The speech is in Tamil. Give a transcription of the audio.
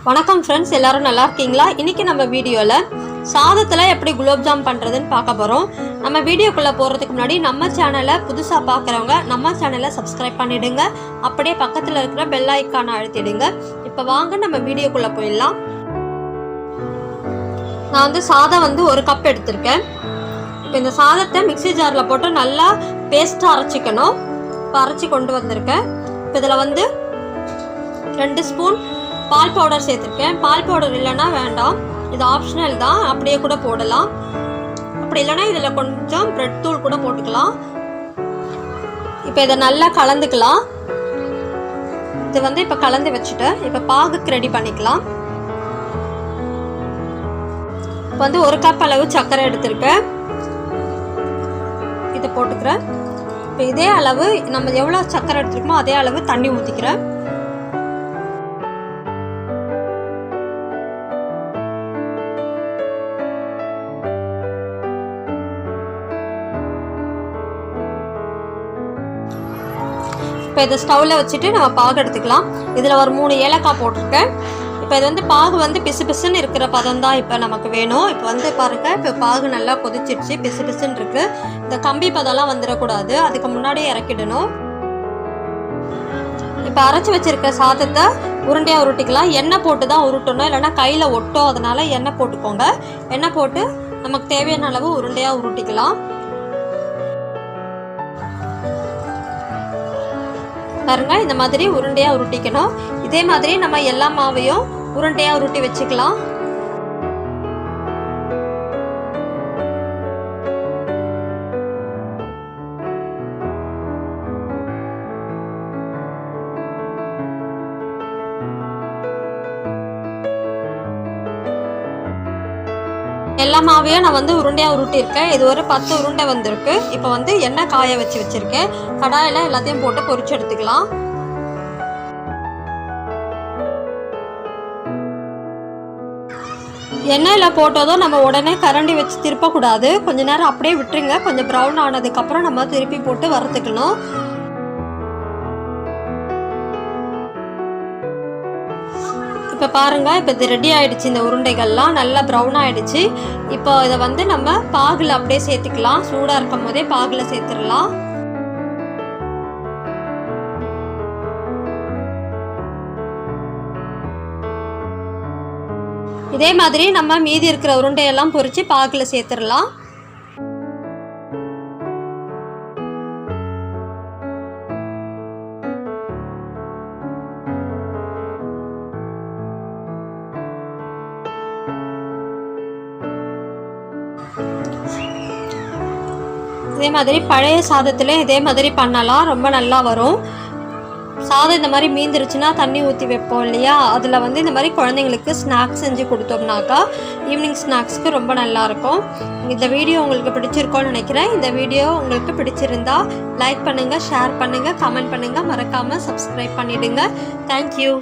வணக்கம் ஃப்ரெண்ட்ஸ், எல்லாரும் நல்லா இருக்கீங்களா? இன்னைக்கு நம்ம வீடியோல சாதத்துல எப்படி குலோப்ஜாம் பண்றதுன்னு பார்க்க போறோம். நம்ம வீடியோக்குள்ள போறதுக்கு முன்னாடி நம்ம சேனலை புதுசா பார்க்குறவங்க நம்ம சேனலை சப்ஸ்கிரைப் பண்ணிடுங்க. அப்படியே பக்கத்துல இருக்கிற பெல் ஐக்கானை அழுத்திடுங்க. இப்போ வாங்க நம்ம வீடியோக்குள்ள போயிடலாம். நான் சாதம் 1 கப் எடுத்திருக்கேன். இப்போ இந்த சாதத்தை மிக்ஸி ஜாரில் போட்டு நல்லா பேஸ்ட்டாக அரைச்சிக்கணும். இப்போ அரைச்சி கொண்டு வந்திருக்கேன். இப்போ இதில் 2 ஸ்பூன் பால் பவுடர் சேர்த்துருக்கேன். பால் பவுடர் இல்லைன்னா வேண்டாம், இது ஆப்ஷனல் தான், அப்படியே கூட போடலாம். அப்படி இல்லைன்னா இதில் கொஞ்சம் பிரெட் தூள் கூட போட்டுக்கலாம். இப்போ இதை நல்லா கலந்துக்கலாம். இது இப்போ கலந்து வச்சுட்டு இப்போ பாகுக்கு ரெடி பண்ணிக்கலாம். இப்போ 1 கப் அளவு சர்க்கரை எடுத்திருக்கேன், இதை போட்டுக்கிறேன். இப்போ இதே அளவு நம்ம எவ்வளோ சர்க்கரை எடுத்துருக்கோமோ அதே அளவு தண்ணி ஊற்றிக்கிறேன். இப்போ இதை ஸ்டவ்வில் வச்சுட்டு நம்ம பாகு எடுத்துக்கலாம். இதில் ஒரு 3 ஏலக்காய் போட்டிருக்கேன். இப்போ இது பாகு பிசு பிசுன்னு இருக்கிற பதம் தான் இப்போ நமக்கு வேணும். இப்போ பாருங்கள், இப்போ பாகு நல்லா கொதிச்சிடுச்சு, பிசு பிசுன்னு இருக்குது. இந்த கம்பி பதம்லாம் வந்துடக்கூடாது, அதுக்கு முன்னாடியே இறக்கிடணும். இப்போ அரைச்சி வச்சுருக்க சாதத்தை உருண்டையாக உருட்டிக்கலாம். எண்ணெய் போட்டு தான் உருட்டணும், இல்லைன்னா கையில் ஒட்டும். அதனால் எண்ணெய் போட்டுக்கோங்க. எண்ணெய் போட்டு நமக்கு தேவையான அளவு உருண்டையாக உருட்டிக்கலாம். பாருங்க, இந்த மாதிரி உருண்டையாக உருட்டிக்கணும். இதே மாதிரி நம்ம எல்லா மாவையும் உருண்டையாக உருட்டி வச்சுக்கலாம். எல்லா மாவையும் நான் உருண்டையாக உருட்டியிருக்கேன். இது ஒரு 10 உருண்டை வந்திருக்கு. இப்போ எண்ணெய் காய வச்சுருக்கேன். கடாயில் எல்லாத்தையும் போட்டு பொரிச்சு எடுத்துக்கலாம். எண்ணெயில் போட்டதும் நம்ம உடனே கரண்டி வச்சு திருப்பக்கூடாது. கொஞ்ச நேரம் அப்படியே விட்டுருங்க. கொஞ்சம் ப்ரௌன் ஆனதுக்கப்புறம் நம்ம திருப்பி போட்டு வறுத்துக்கணும். இப்போ பாருங்கள், இப்போ இது ரெடி ஆகிடுச்சு. இந்த உருண்டைகள்லாம் நல்லா ப்ரௌன் ஆகிடுச்சு. இப்போ இதை நம்ம பாகில் அப்படியே சேர்த்துக்கலாம். சூடாக இருக்கும் போதே பாகில் சேர்த்துடலாம். இதே மாதிரி நம்ம மீதி இருக்கிற உருண்டையெல்லாம் பொரித்து பாகில் சேர்த்துடலாம். இதே மாதிரி பழைய சாதத்தில் இதே மாதிரி பண்ணலாம், ரொம்ப நல்லா வரும். சாதம் இந்த மாதிரி மீந்துருச்சுன்னா தண்ணி ஊற்றி வைப்போம் இல்லையா, அதில் இந்த மாதிரி குழந்தைங்களுக்கு ஸ்நாக்ஸ் செஞ்சு கொடுத்தோம்னாக்கா ஈவினிங் ஸ்நாக்ஸ்க்கு ரொம்ப நல்லாயிருக்கும். இந்த வீடியோ உங்களுக்கு பிடிச்சிருக்கோன்னு நினைக்கிறேன். இந்த வீடியோ உங்களுக்கு பிடிச்சிருந்தா லைக் பண்ணுங்கள், ஷேர் பண்ணுங்கள், கமெண்ட் பண்ணுங்கள், மறக்காமல் சப்ஸ்கிரைப் பண்ணிவிடுங்க. தேங்க்யூ.